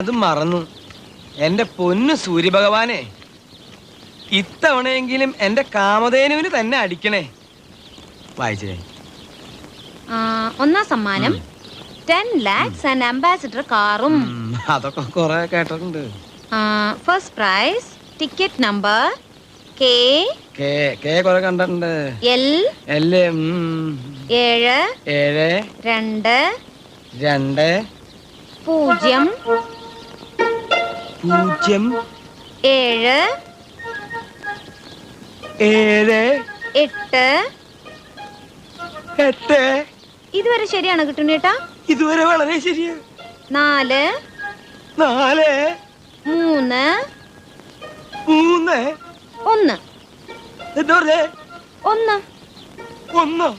അത് മറന്നു. എന്റെ പൊന്നു സൂര്യഭഗവാനെ, ഇത്തവണയെങ്കിലും എന്റെ കാമധേനുവിന് തന്നെ അടിക്കണേ. വായിച്ചേ. ഒന്നാം സമ്മാനം 10 lakhs ആൻഡ് അംബാസിഡർ കാറും. അതൊക്കെ കുറെ കേട്ടിട്ടുണ്ട്. First prize ticket number K കുറെ കണ്ടിട്ടുണ്ട്. L 7 2 2 0 0 7 8 ഇതുവരെ ശരിയാണോ കിട്ടുന്നേട്ടാ? ഇതുവരെ വളരെ ശരിയാ. 4 3 1 എന്താ പറഞ്ഞേ? 1 1.